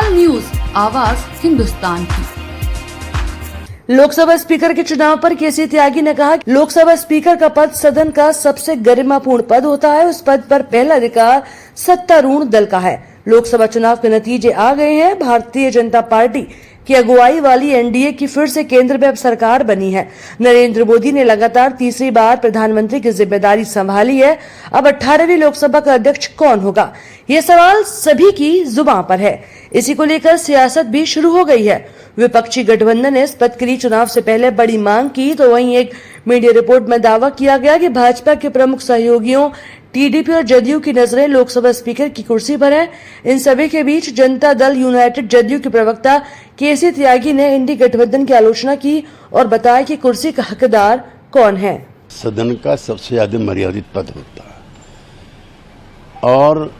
तत्काल न्यूज, आवाज हिंदुस्तान की। लोकसभा स्पीकर के चुनाव पर केसी त्यागी ने कहा, लोकसभा स्पीकर का पद सदन का सबसे गरिमापूर्ण पद होता है। उस पद पर पहला अधिकार सत्तारूढ़ दल का है। लोकसभा चुनाव के नतीजे आ गए हैं। भारतीय जनता पार्टी की अगुवाई वाली एनडीए की फिर से केंद्र में अब सरकार बनी है। नरेंद्र मोदी ने लगातार तीसरी बार प्रधानमंत्री की जिम्मेदारी संभाली है। अब 18वीं लोकसभा का अध्यक्ष कौन होगा, ये सवाल सभी की जुबान पर है। इसी को लेकर सियासत भी शुरू हो गई है। विपक्षी गठबंधन ने इस पद के लिए चुनाव से पहले बड़ी मांग की, तो वहीं एक मीडिया रिपोर्ट में दावा किया गया कि भाजपा के प्रमुख सहयोगियों टीडीपी और जदयू की नजरें लोकसभा स्पीकर की कुर्सी पर है। इन सभी के बीच जनता दल यूनाइटेड जदयू के प्रवक्ता केसी त्यागी ने इंडी गठबंधन की आलोचना की और बताया कि कुर्सी का हकदार कौन है। सदन का सबसे ज्यादा मर्यादित पद होता है और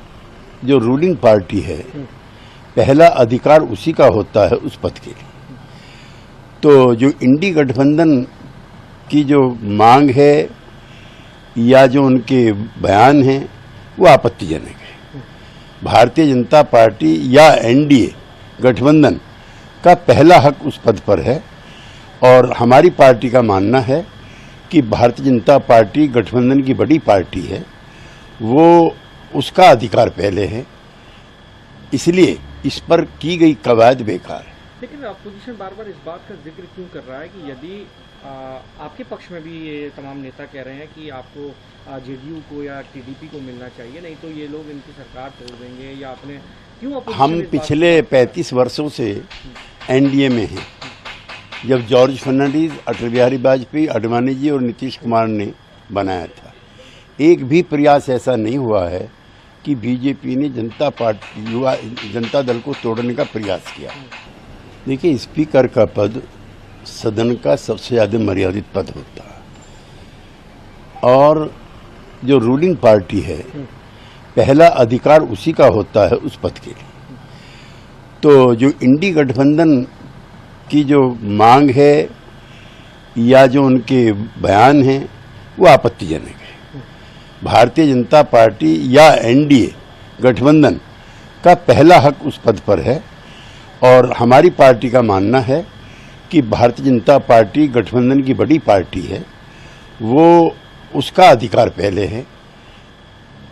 जो रूलिंग पार्टी है पहला अधिकार उसी का होता है उस पद के लिए। तो जो इंडी गठबंधन की जो मांग है या जो उनके बयान हैं वो आपत्तिजनक है। भारतीय जनता पार्टी या एनडीए गठबंधन का पहला हक उस पद पर है और हमारी पार्टी का मानना है कि भारतीय जनता पार्टी गठबंधन की बड़ी पार्टी है, वो उसका अधिकार पहले है, इसलिए इस पर की गई कवायद बेकार है। लेकिन अपोजिशन बार बार इस बात का जिक्र क्यों कर रहा है कि यदि आपके पक्ष में भी ये तमाम नेता कह रहे हैं कि आपको जेडीयू को या टीडीपी को मिलना चाहिए, नहीं तो ये लोग इनकी सरकार तोड़ देंगे, या आपने क्यों? हम पिछले 35 वर्षों से एनडीए में हैं। जब जॉर्ज फर्नांडिस, अटल बिहारी वाजपेयी, आडवाणी जी और नीतीश कुमार ने बनाया था, एक भी प्रयास ऐसा नहीं हुआ है कि बीजेपी ने जनता दल को तोड़ने का प्रयास किया। देखिए, स्पीकर का पद सदन का सबसे ज्यादा मर्यादित पद होता है और जो रूलिंग पार्टी है पहला अधिकार उसी का होता है उस पद के लिए। तो जो इंडी गठबंधन की जो मांग है या जो उनके बयान हैं वो आपत्तिजनक है। भारतीय जनता पार्टी या एनडीए गठबंधन का पहला हक उस पद पर है और हमारी पार्टी का मानना है कि भारतीय जनता पार्टी गठबंधन की बड़ी पार्टी है, वो उसका अधिकार पहले है,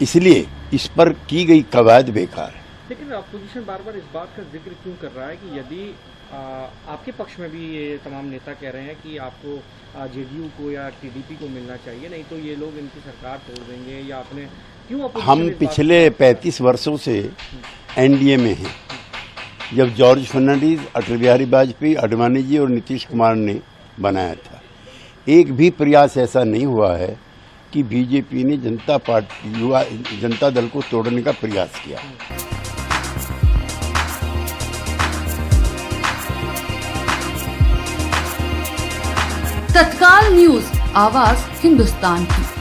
इसलिए इस पर की गई कवायद बेकार है। लेकिन अपोजिशन बार बार इस बात का जिक्र क्यों कर रहा है कि यदि आपके पक्ष में भी ये तमाम नेता कह रहे हैं कि आपको जेडीयू को या टीडीपी को मिलना चाहिए, नहीं तो ये लोग इनकी सरकार तोड़ देंगे, या आपने क्यों? हम पिछले 35 वर्षों से एनडीए में हैं। जब जॉर्ज फर्नांडिस, अटल बिहारी वाजपेयी, आडवाणी जी और नीतीश कुमार ने बनाया था, एक भी प्रयास ऐसा नहीं हुआ है कि बीजेपी ने जनता दल को तोड़ने का प्रयास किया। तत्काल न्यूज, आवाज हिंदुस्तान की।